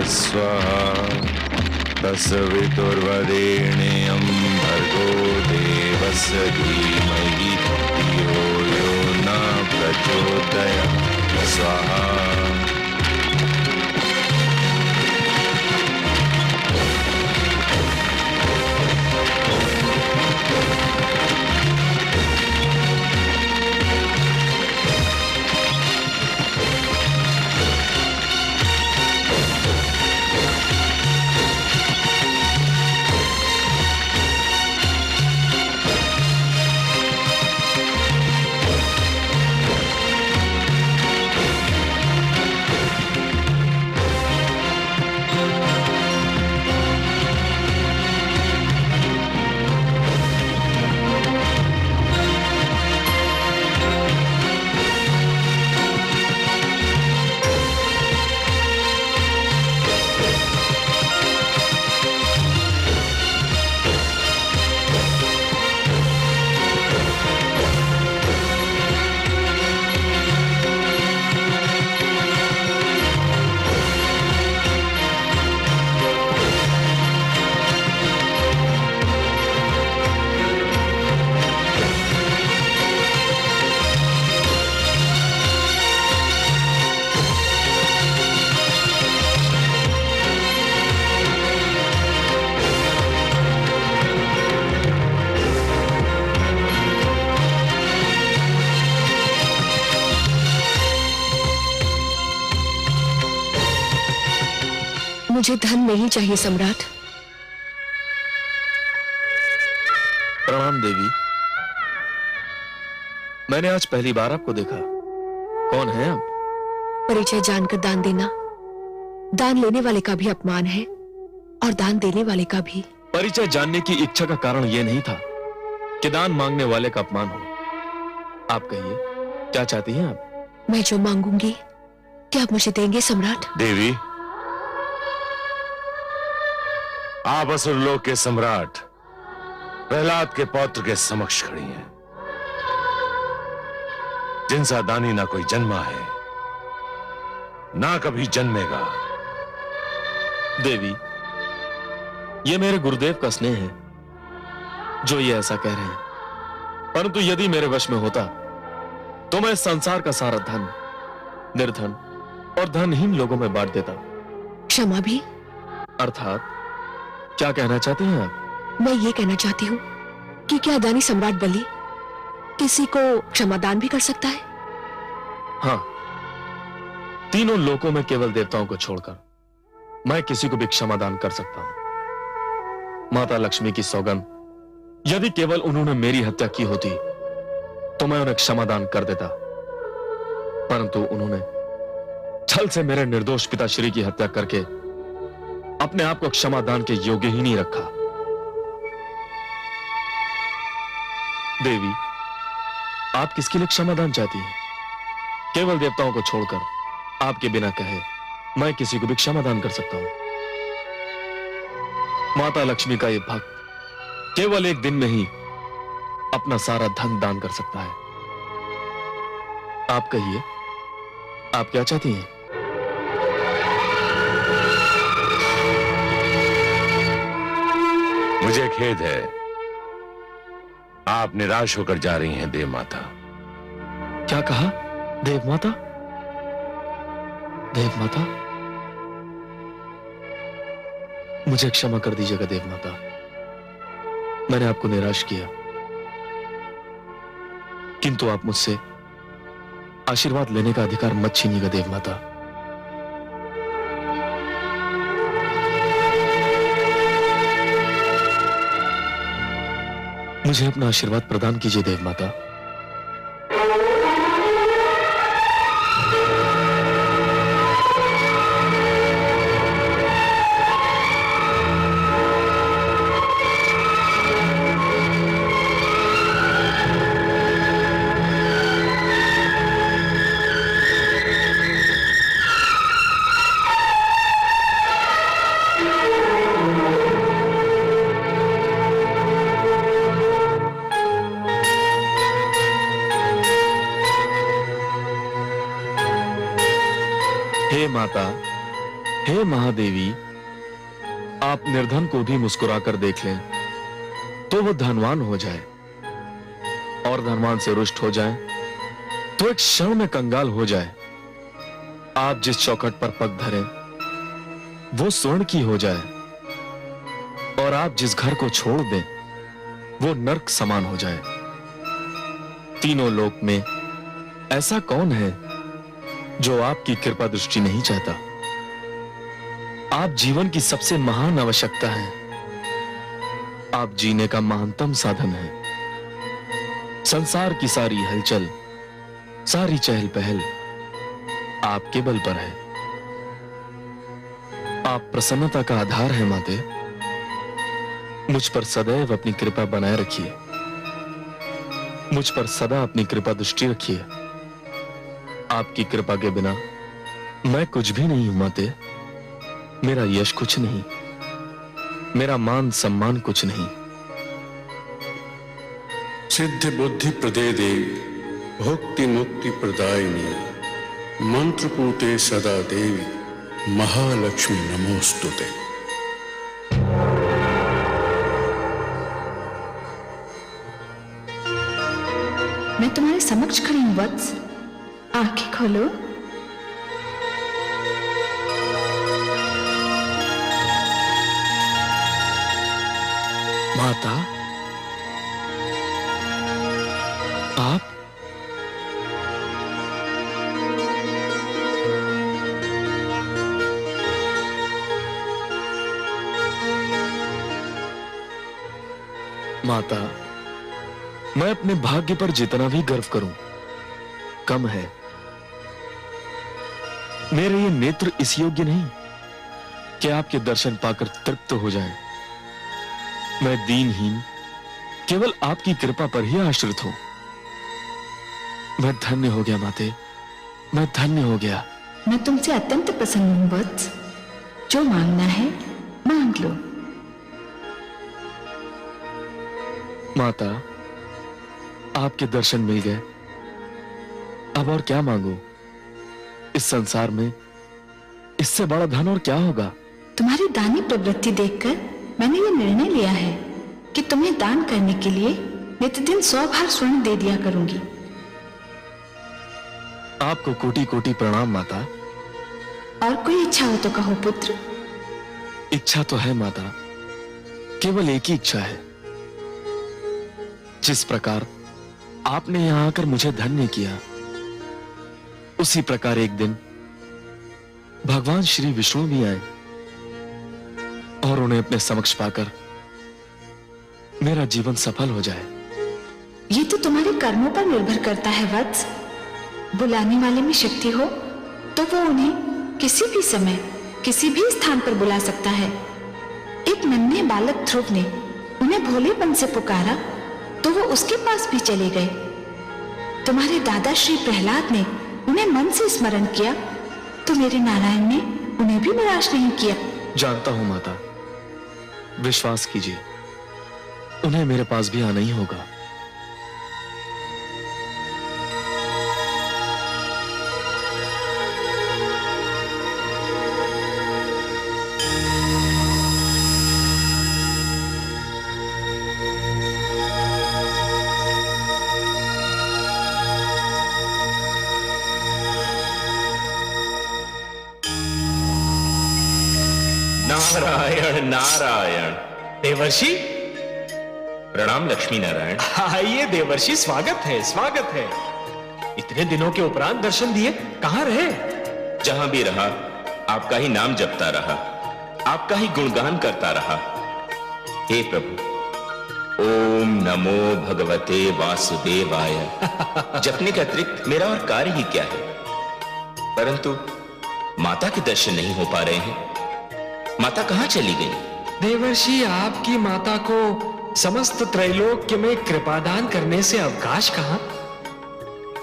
स्वहा तस्वितुर्वरेण्यं भर्गो देवस्य धीमहि धियो यो न प्रचोदयात् स्वाहा। मुझे धन नहीं चाहिए सम्राट। प्रणाम देवी। मैंने आज पहली बार आपको देखा। कौन है आप? परिचय जानकर दान देना दान लेने वाले का भी अपमान है और दान देने वाले का भी। परिचय जानने की इच्छा का कारण यह नहीं था कि दान मांगने वाले का अपमान हो। आप कहिए, क्या चाहती हैं आप? मैं जो मांगूंगी क्या आप मुझे देंगे सम्राट? देवी, आप असुरलोक के सम्राट प्रहलाद के पौत्र के समक्ष खड़ी हैं, जिनसा दानी ना कोई जन्मा है ना कभी जन्मेगा। देवी, ये मेरे गुरुदेव का स्नेह है जो ये ऐसा कह रहे हैं, परंतु यदि मेरे वश में होता तो मैं इस संसार का सारा धन निर्धन और धनहीन लोगों में बांट देता। क्षमा भी? अर्थात क्या कहना चाहती हैं आप? मैं ये कहना चाहती हूँ कि क्या दानी सम्राट बलि किसी को क्षमादान भी कर सकता है? हाँ, तीनों लोकों में केवल देवताओं को छोड़कर मैं किसी को भी क्षमादान कर सकता हूं। माता लक्ष्मी की सौगंध, यदि केवल उन्होंने मेरी हत्या की होती तो मैं उन्हें क्षमादान कर देता, परंतु उन्होंने छल से मेरे निर्दोष पिताश्री की हत्या करके अपने आप को क्षमादान के योग्य ही नहीं रखा। देवी, आप किसके लिए क्षमादान चाहती हैं? केवल देवताओं को छोड़कर आपके बिना कहे मैं किसी को भी क्षमादान कर सकता हूं। माता लक्ष्मी का यह भक्त केवल एक दिन में ही अपना सारा धन दान कर सकता है। आप कहिए, आप क्या चाहती हैं? मुझे खेद है, आप निराश होकर जा रही हैं देव माता। क्या कहा? देव माता? देव माता, मुझे क्षमा कर दीजिएगा देव माता, मैंने आपको निराश किया, किंतु आप मुझसे आशीर्वाद लेने का अधिकार मत छीनिएगा देव माता। मुझे अपना आशीर्वाद प्रदान कीजिए देव माता। हे माता, हे महादेवी, आप निर्धन को भी मुस्कुराकर देख लें तो वो धनवान हो जाए, और धनवान से रुष्ट हो जाए तो एक क्षण में कंगाल हो जाए। आप जिस चौखट पर पग धरें वो स्वर्ण की हो जाए, और आप जिस घर को छोड़ दें वो नर्क समान हो जाए। तीनों लोक में ऐसा कौन है जो आपकी कृपा दृष्टि नहीं चाहता? आप जीवन की सबसे महान आवश्यकता है। आप जीने का महानतम साधन है। संसार की सारी हलचल, सारी चहल पहल आपके बल पर है। आप प्रसन्नता का आधार है माते। मुझ पर सदैव अपनी कृपा बनाए रखिए। मुझ पर सदा अपनी कृपा दृष्टि रखिए। आपकी कृपा के बिना मैं कुछ भी नहीं हूं माते। मेरा यश कुछ नहीं, मेरा मान सम्मान कुछ नहीं। सिद्धि बुद्धि प्रदे देवी, भुक्ति मुक्ति प्रदायिनी, मंत्रपूते सदा देवी, महालक्ष्मी नमोस्तुते। मैं तुम्हारे समक्ष खड़ी हूं वत्स, आंखें खोलो। माता, आप? माता, मैं अपने भाग्य पर जितना भी गर्व करूं कम है। मेरे ये नेत्र इस योग्य नहीं कि आपके दर्शन पाकर तृप्त हो जाएं। मैं दीनहीन केवल आपकी कृपा पर ही आश्रित हूं। मैं धन्य हो गया माते, मैं धन्य हो गया। मैं तुमसे अत्यंत प्रसन्न हूं वत्स। जो मांगना है मांग लो। माता, आपके दर्शन मिल गए, अब और क्या मांगू? इस संसार में इससे बड़ा धन और क्या होगा? तुम्हारी दानी प्रवृत्ति देखकर मैंने ये निर्णय लिया है कि तुम्हें दान करने के लिए नित्यदिन 100 भार स्वर्ण दे दिया करूंगी। आपको कोटि कोटि प्रणाम माता। और कोई इच्छा हो तो कहो पुत्र। इच्छा तो है माता, केवल एक ही इच्छा है। जिस प्रकार आपने यहां आकर मुझे धन्य किया, उसी प्रकार एक दिन भगवान श्री विष्णु भी आए और उन्हें अपने समक्ष पाकर मेरा जीवन सफल हो जाए। ये तो तुम्हारे कर्मों पर निर्भर करता है वत्स। बुलाने वाले में शक्ति हो तो वो उन्हें किसी भी समय किसी भी स्थान पर बुला सकता है। एक नन्हे बालक ध्रुव ने उन्हें भोलेपन से पुकारा तो वो उसके पास भी चले गए। तुम्हारे दादा श्री प्रहलाद ने उन्हें मन से स्मरण किया तो मेरे नारायण ने उन्हें भी निराश नहीं किया। जानता हूं माता, विश्वास कीजिए, उन्हें मेरे पास भी आना ही होगा। नारायण नारायण। देवर्षि, प्रणाम लक्ष्मी नारायण। आइए देवर्षि, स्वागत है स्वागत है। इतने दिनों के उपरांत दर्शन दिए, कहां रहे? जहां भी रहा आपका ही नाम जपता रहा, आपका ही गुणगान करता रहा। हे प्रभु, ओम नमो भगवते वासुदेवाय जपने के अतिरिक्त मेरा और कार्य ही क्या है? परंतु माता के दर्शन नहीं हो पा रहे हैं। माता कहां चली गई? देवर्षि, आपकी माता को समस्त त्रैलोक्य में कृपादान करने से अवकाश कहां?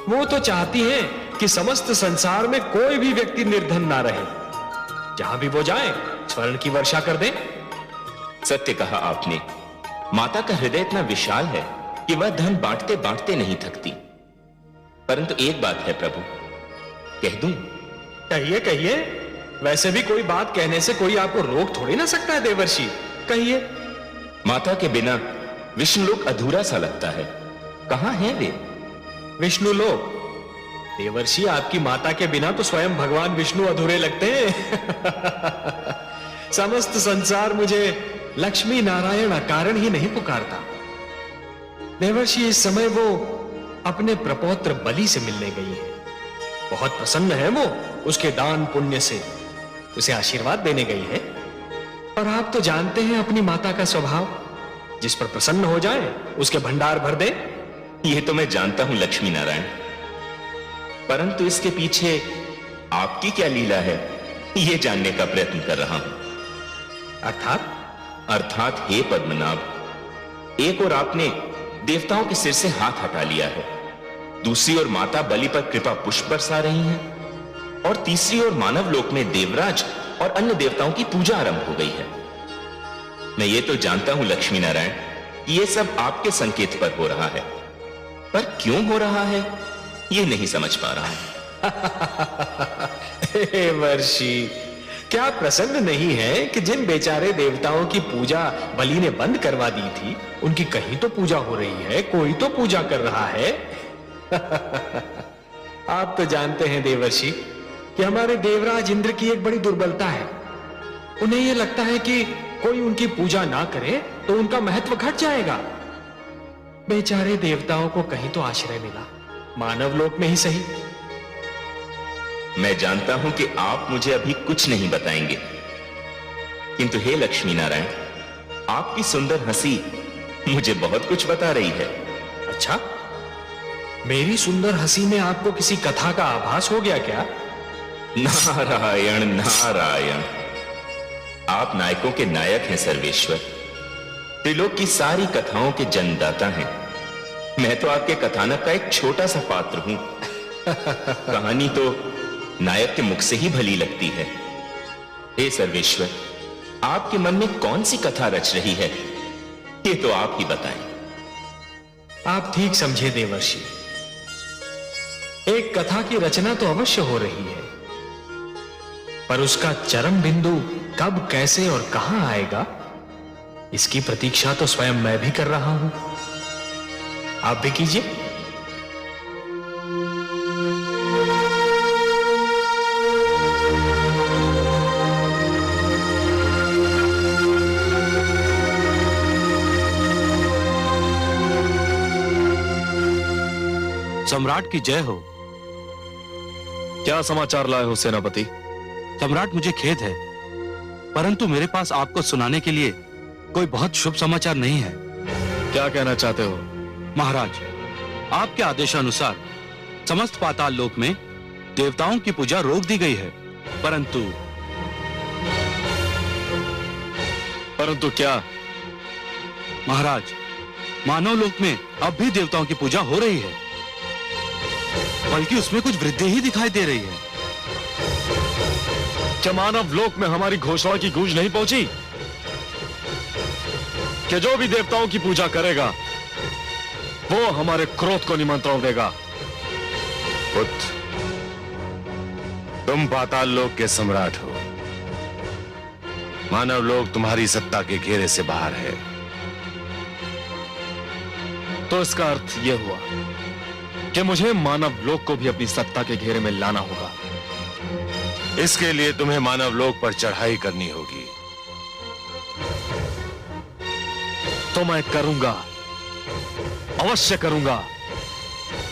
वो तो चाहती हैं कि समस्त संसार में कोई भी व्यक्ति निर्धन ना रहे। जहां भी वो जाए स्वर्ण की वर्षा कर दें। सत्य कहा आपने। माता का हृदय इतना विशाल है कि वह धन बांटते बांटते नहीं थकती। परंतु एक बात है प्रभु, कह दूं? कहिए कहिए। वैसे भी कोई बात कहने से कोई आपको रोक थोड़ी ना सकता है देवर्षि, कहिए। माता के बिना विष्णुलोक अधूरा सा लगता है, कहां है वे? विष्णु लोक? देवर्षि, आपकी माता के बिना तो स्वयं भगवान विष्णु अधूरे लगते हैं। समस्त संसार मुझे लक्ष्मी नारायण अकारण ही नहीं पुकारता। देवर्षि, इस समय वो अपने प्रपौत्र बलि से मिलने गई है। बहुत प्रसन्न है वो उसके दान पुण्य से, उसे आशीर्वाद देने गई है। और आप तो जानते हैं अपनी माता का स्वभाव, जिस पर प्रसन्न हो जाए उसके भंडार भर दे। यह तो मैं जानता हूं लक्ष्मी नारायण, परंतु इसके पीछे आपकी क्या लीला है, यह जानने का प्रयत्न कर रहा हूं। अर्थात हे पद्मनाभ, एक और आपने देवताओं के सिर से हाथ हटा लिया है, दूसरी ओर माता बलि पर कृपा पुष्प बरसा रही हैं, और तीसरी ओर मानव लोक में देवराज और अन्य देवताओं की पूजा आरंभ हो गई है। मैं ये तो जानता हूं लक्ष्मी नारायण, ये सब आपके संकेत पर हो रहा है, पर क्यों हो रहा है ये नहीं समझ पा रहा हूं। हे वर्षि, क्या प्रसन्न नहीं है कि जिन बेचारे देवताओं की पूजा बलि ने बंद करवा दी थी, उनकी कहीं तो पूजा हो रही है, कोई तो पूजा कर रहा है। आप तो जानते हैं देवर्षि कि हमारे देवराज इंद्र की एक बड़ी दुर्बलता है। उन्हें यह लगता है कि कोई उनकी पूजा ना करे तो उनका महत्व घट जाएगा। बेचारे देवताओं को कहीं तो आश्रय मिला, मानव लोक में ही सही। मैं जानता हूं कि आप मुझे अभी कुछ नहीं बताएंगे, किंतु हे लक्ष्मी नारायण, आपकी सुंदर हंसी मुझे बहुत कुछ बता रही है। अच्छा, मेरी सुंदर हंसी में आपको किसी कथा का आभास हो गया क्या? नारायण नारायण, आप नायकों के नायक हैं सर्वेश्वर, त्रिलोक की सारी कथाओं के जन्मदाता हैं। मैं तो आपके कथानक का एक छोटा सा पात्र हूं। कहानी तो नायक के मुख से ही भली लगती है। हे सर्वेश्वर, आपके मन में कौन सी कथा रच रही है, ये तो आप ही बताएं। आप ठीक समझे देवर्षि, एक कथा की रचना तो अवश्य हो रही है, पर उसका चरम बिंदु कब, कैसे और कहां आएगा, इसकी प्रतीक्षा तो स्वयं मैं भी कर रहा हूं। आप भी कीजिए। सम्राट की जय हो। क्या समाचार लाए हो सेनापति? सम्राट, मुझे खेद है, परंतु मेरे पास आपको सुनाने के लिए कोई बहुत शुभ समाचार नहीं है। क्या कहना चाहते हो? महाराज, आपके आदेशानुसार समस्त पाताल लोक में देवताओं की पूजा रोक दी गई है, परंतु क्या? महाराज, मानव लोक में अब भी देवताओं की पूजा हो रही है, बल्कि उसमें कुछ वृद्धि ही दिखाई दे रही है। क्या मानव लोक में हमारी घोषणा की गूंज नहीं पहुंची कि जो भी देवताओं की पूजा करेगा वो हमारे क्रोध को निमंत्रण देगा? पुत्र, तुम पाताल लोक के सम्राट हो, मानव लोक तुम्हारी सत्ता के घेरे से बाहर है। तो इसका अर्थ यह हुआ कि मुझे मानव लोक को भी अपनी सत्ता के घेरे में लाना होगा। इसके लिए तुम्हें मानव लोक पर चढ़ाई करनी होगी। तो मैं करूंगा, अवश्य करूंगा।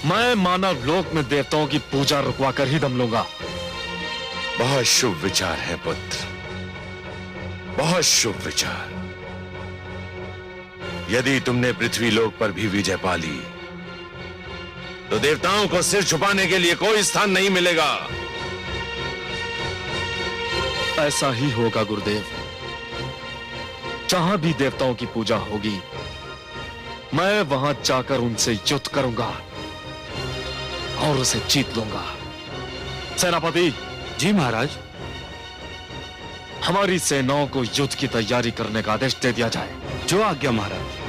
मैं मानव लोक में देवताओं की पूजा रुकवा कर ही दम लूंगा। बहुत शुभ विचार है पुत्र, बहुत शुभ विचार। यदि तुमने पृथ्वी लोक पर भी विजय पा ली तो देवताओं को सिर छुपाने के लिए कोई स्थान नहीं मिलेगा। ऐसा ही होगा गुरुदेव। जहां भी देवताओं की पूजा होगी, मैं वहां जाकर उनसे युद्ध करूंगा और उसे जीत लूंगा। सेनापति जी महाराज। हमारी सेनाओं को युद्ध की तैयारी करने का आदेश दे दिया जाए। जो आज्ञा महाराज।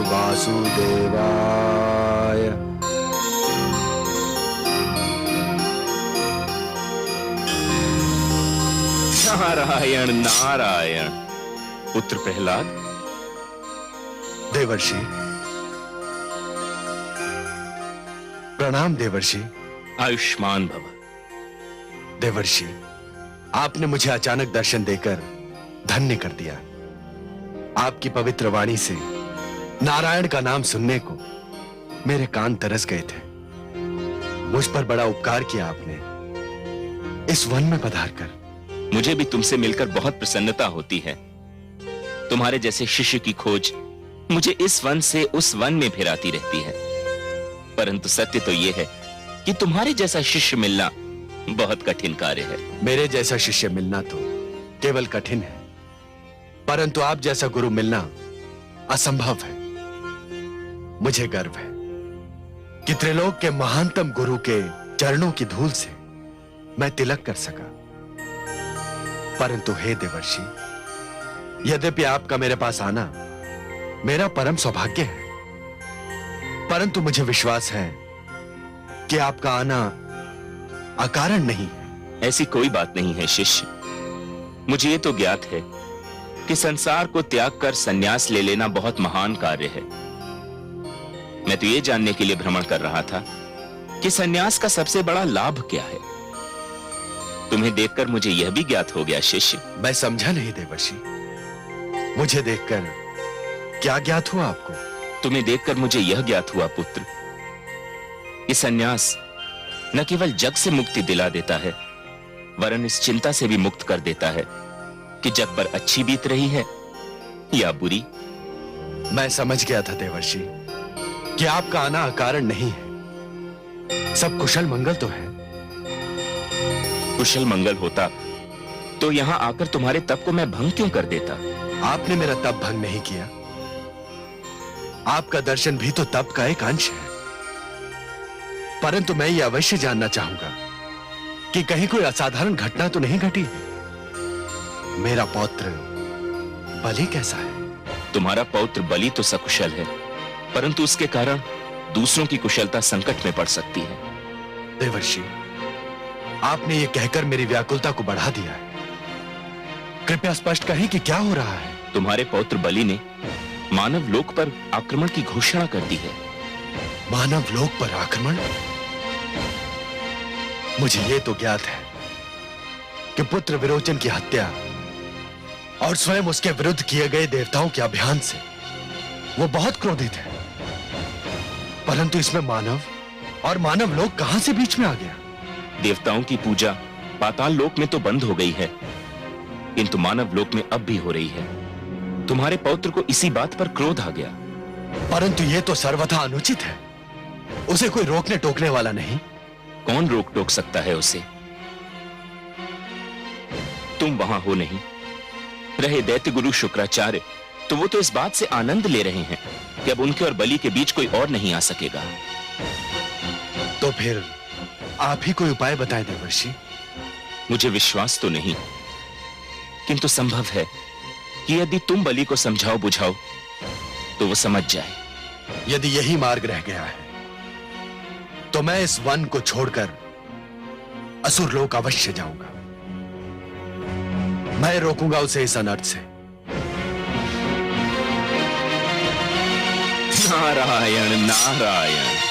वासुदेवाय। नारायण नारायण। पुत्र प्रहलाद, देवर्षि प्रणाम। देवर्षि आयुष्मान भव। देवर्षि, आपने मुझे अचानक दर्शन देकर धन्य कर दिया। आपकी पवित्र वाणी से नारायण का नाम सुनने को मेरे कान तरस गए थे। मुझ पर बड़ा उपकार किया आपने इस वन में पधार कर। मुझे भी तुमसे मिलकर बहुत प्रसन्नता होती है। तुम्हारे जैसे शिष्य की खोज मुझे इस वन से उस वन में फिराती रहती है। परंतु सत्य तो यह है कि तुम्हारे जैसा शिष्य मिलना बहुत कठिन कार्य है। मेरे जैसा शिष्य मिलना तो केवल कठिन है, परंतु आप जैसा गुरु मिलना असंभव है। मुझे गर्व है कि त्रिलोक के महानतम गुरु के चरणों की धूल से मैं तिलक कर सका। परंतु हे देवर्षि, यद्यपि आपका मेरे पास आना मेरा परम सौभाग्य है, परंतु मुझे विश्वास है कि आपका आना अकारण नहीं है। ऐसी कोई बात नहीं है शिष्य। मुझे ये तो ज्ञात है कि संसार को त्याग कर संन्यास ले लेना बहुत महान कार्य है। मैं तो ये जानने के लिए भ्रमण कर रहा था कि संन्यास का सबसे बड़ा लाभ क्या है। तुम्हें देखकर मुझे यह भी ज्ञात हो गया शिष्य। मैं समझा नहीं देवर्षि, मुझे देखकर क्या ज्ञात हुआ आपको? तुम्हें देखकर मुझे यह ज्ञात हुआ पुत्र कि संन्यास न केवल जग से मुक्ति दिला देता है, वरन इस चिंता से भी मुक्त कर देता है कि जग पर अच्छी बीत रही है या बुरी। मैं समझ गया था देवर्षि कि आपका आना अकारण नहीं है। सब कुशल मंगल तो है। कुशल मंगल होता तो यहां आकर तुम्हारे तप को मैं भंग क्यों कर देता? आपने मेरा तप भंग नहीं किया। आपका दर्शन भी तो तप का एक अंश है। परंतु मैं ये अवश्य जानना चाहूंगा कि कहीं कोई असाधारण घटना तो नहीं घटी है। मेरा पौत्र बलि कैसा है? तुम्हारा पौत्र बलि तो सकुशल है, परंतु उसके कारण दूसरों की कुशलता संकट में पड़ सकती है। देवर्षि, आपने ये कहकर मेरी व्याकुलता को बढ़ा दिया है। कृपया स्पष्ट कहें कि क्या हो रहा है? तुम्हारे पौत्र बलि ने मानव लोक पर आक्रमण की घोषणा कर दी है। मानव लोक पर आक्रमण? मुझे यह तो ज्ञात है कि पुत्र विरोचन की हत्या और स्वयं उसके विरुद्ध किए गए देवताओं के अभियान से वो बहुत क्रोधित है। परंतु इसमें मानव और मानव लोक कहां से बीच में आ गया? देवताओं की पूजा पाताल लोक में तो बंद हो गई है, किंतु मानव लोक में अब भी हो रही है। तुम्हारे पौत्र को इसी बात पर क्रोध आ गया। परंतु यह तो सर्वथा अनुचित है। उसे कोई रोकने टोकने वाला नहीं। कौन रोक टोक सकता है उसे? तुम वहां हो नहीं, रहे दैत्य गुरु शुक्राचार्य, तो वो तो इस बात से आनंद ले रहे हैं कि अब उनके और बलि के बीच कोई और नहीं आ सकेगा। तो फिर आप ही कोई उपाय बताएं देवर्षि। मुझे विश्वास तो नहीं, किंतु संभव है कि यदि तुम बलि को समझाओ बुझाओ तो वो समझ जाए। यदि यही मार्ग रह गया है तो मैं इस वन को छोड़कर असुर लोक अवश्य जाऊंगा। मैं रोकूंगा उसे इस अनर्थ से। नारायण नारायण।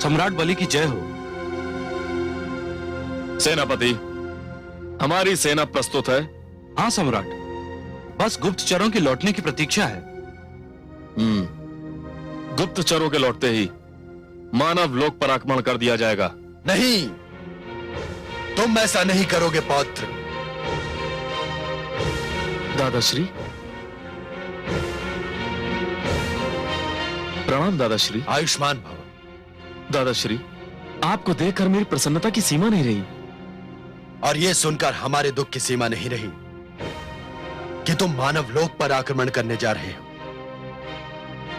सम्राट बलि की जय हो। सेनापति, हमारी सेना प्रस्तुत है। हाँ सम्राट, बस गुप्तचरों की लौटने की प्रतीक्षा है। गुप्तचरों के लौटते ही मानव लोक पर आक्रमण कर दिया जाएगा। नहीं, तुम ऐसा नहीं करोगे पौत्र। दादाश्री, प्रणाम दादाश्री। आयुष्मान भव। दादाश्री, आपको देखकर मेरी प्रसन्नता की सीमा नहीं रही। और यह सुनकर हमारे दुख की सीमा नहीं रही कि तुम मानव लोक पर आक्रमण करने जा रहे हो।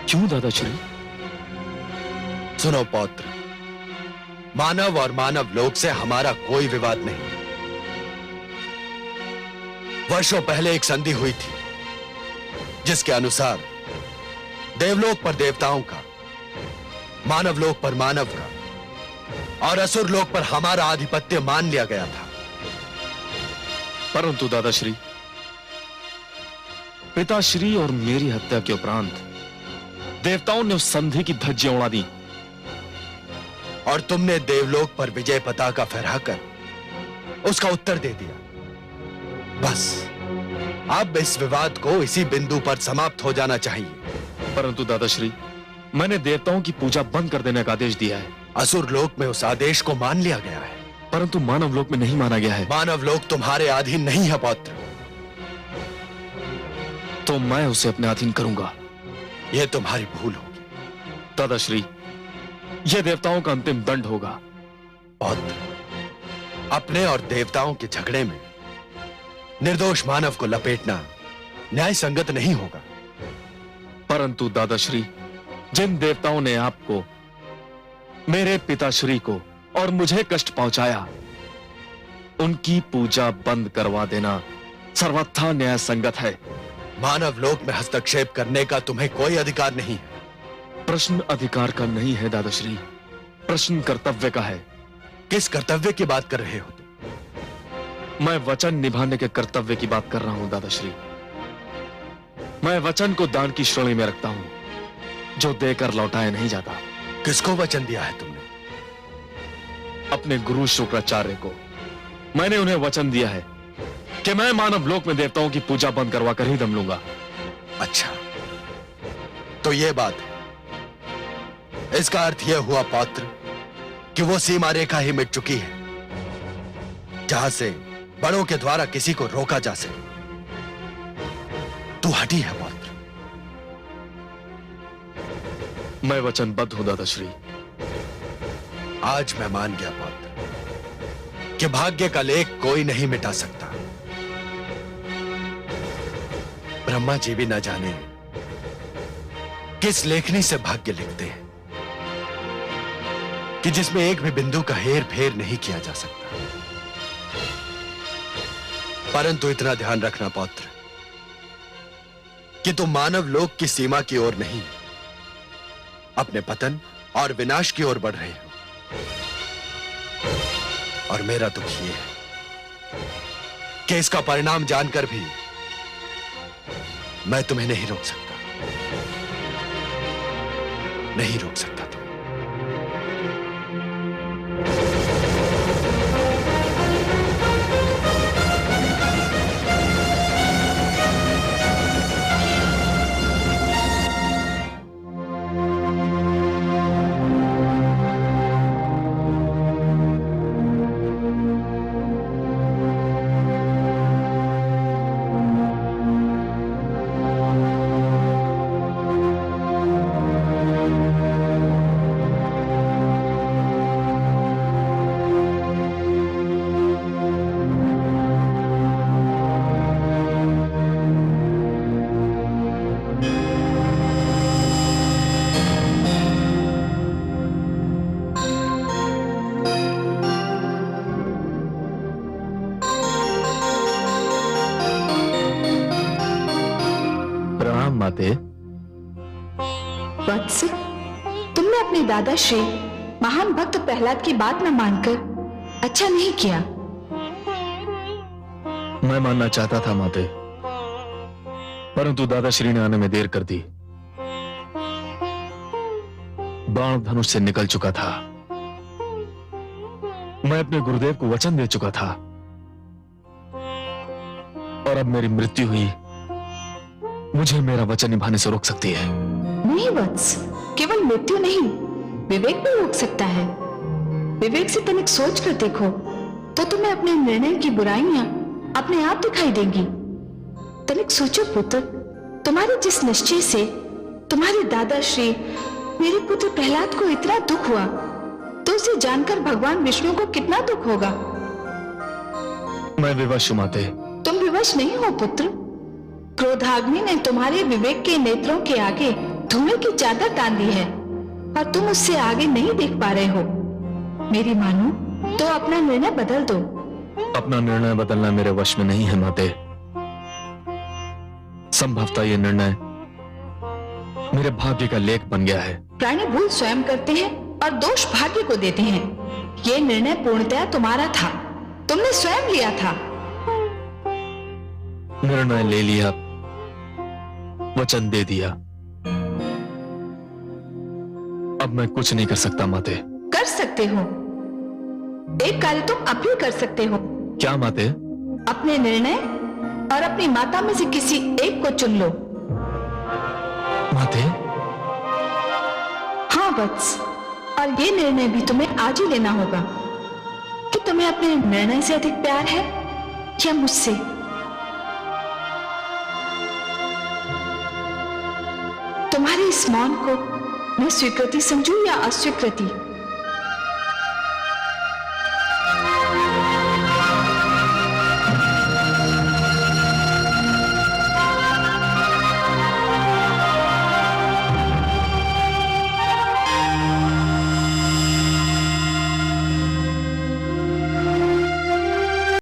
क्यों दादाश्री? सुनो पौत्र, मानव और मानव लोक से हमारा कोई विवाद नहीं। वर्षों पहले एक संधि हुई थी जिसके अनुसार देवलोक पर देवताओं का, मानव लोक पर मानव का और असुर लोक पर हमारा आधिपत्य मान लिया गया था। परंतु दादाश्री, पिताश्री और मेरी हत्या के उपरांत देवताओं ने उस संधि की धज्जियां उड़ा दी और तुमने देवलोक पर विजय पताका फहराकर उसका उत्तर दे दिया। बस अब इस विवाद को इसी बिंदु पर समाप्त हो जाना चाहिए। परंतु दादाश्री, मैंने देवताओं की पूजा बंद कर देने का आदेश दिया है। असुर लोक में उस आदेश को मान लिया गया है, परंतु मानव लोक में नहीं माना गया है। मानव लोक तुम्हारे अधीन नहीं है पौत्र। तो मैं उसे अपने अधीन करूंगा। यह तुम्हारी भूल होगी दादाश्री, यह देवताओं का अंतिम दंड होगा। पौत्र, अपने और देवताओं के झगड़े में निर्दोष मानव को लपेटना न्याय संगत नहीं होगा। परंतु दादाश्री, जिन देवताओं ने आपको, मेरे पिताश्री को और मुझे कष्ट पहुंचाया, उनकी पूजा बंद करवा देना सर्वथा न्याय संगत है। मानव लोक में हस्तक्षेप करने का तुम्हें कोई अधिकार नहीं है। प्रश्न अधिकार का नहीं है दादाश्री, प्रश्न कर्तव्य का है। किस कर्तव्य की बात कर रहे हो तुम? मैं वचन निभाने के कर्तव्य की बात कर रहा हूं दादाश्री। मैं वचन को दान की श्रेणी में रखता हूं, जो देकर लौटाया नहीं जाता। किसको वचन दिया है तुमने? अपने गुरु शुक्राचार्य को। मैंने उन्हें वचन दिया है कि मैं मानव लोक में देवताओं की पूजा बंद करवा कर ही दम लूंगा। अच्छा, तो यह बात है। इसका अर्थ यह हुआ पौत्र कि वो सीमा रेखा ही मिट चुकी है जहां से बड़ों के द्वारा किसी को रोका जा सके। तू हटी है पौत्र। मैं वचनबद्ध हूं दादाश्री। आज मैं मान गया पौत्र कि भाग्य का लेख कोई नहीं मिटा सकता। ब्रह्मा जी भी न जाने किस लेखनी से भाग्य लिखते हैं कि जिसमें एक भी बिंदु का हेर फेर नहीं किया जा सकता। परंतु इतना ध्यान रखना पौत्र कि तुम मानव लोक की सीमा की ओर नहीं, अपने पतन और विनाश की ओर बढ़ रहे हो। और मेरा दुख यह है कि इसका परिणाम जानकर भी मैं तुम्हें नहीं रोक सकता। नहीं रोक सकता तुम। माते। वत्स, तुमने अपने दादा श्री महान भक्त प्रहलाद की बात न मानकर अच्छा नहीं किया। मैं मानना चाहता था माते, परंतु दादाश्री ने आने में देर कर दी। बाण धनुष से निकल चुका था। मैं अपने गुरुदेव को वचन दे चुका था और अब मेरी मृत्यु हुई, मुझे मेरा वचन निभाने से रोक सकती है? नहीं वत्स, केवल मृत्यु नहीं, विवेक भी रोक सकता है। विवेक से तनिक सोच कर देखो, तो तुम्हें अपने निर्णय की बुराइयां अपने आप दिखाई देंगी। तनिक सोचो पुत्र, तुम्हारे जिस निश्चय से तुम्हारे दादाश्री मेरे पुत्र प्रहलाद को इतना दुख हुआ, तो उसे जानकर भगवान विष्णु को कितना दुख होगा। मैं विवश हूं माते। तुम विवश नहीं हो पुत्र। क्रोधाग्नि ने तुम्हारे विवेक के नेत्रों के आगे धुएं की चादर तान दी है और तुम उससे आगे नहीं देख पा रहे हो। मेरी मानो तो अपना निर्णय बदल दो। अपना निर्णय बदलना मेरे वश में नहीं है माते। संभवतः ये निर्णय मेरे भाग्य का लेख बन गया है। प्राणी भूल स्वयं करते हैं और दोष भाग्य को देते हैं। ये निर्णय पूर्णतया तुम्हारा था, तुमने स्वयं लिया था। निर्णय ले लिया, वचन दे दिया, अब मैं कुछ नहीं कर सकता माते। कर सकते हो, एक कार्य तुम अब भी कर सकते हो। क्या माते? अपने निर्णय और अपनी माता में से किसी एक को चुन लो। माते? हाँ वत्स, और ये निर्णय भी तुम्हें आज ही लेना होगा कि तुम्हें अपने निर्णय से अधिक प्यार है या मुझसे। तुम्हारे इस मौन को मैं स्वीकृति समझूं या अस्वीकृति?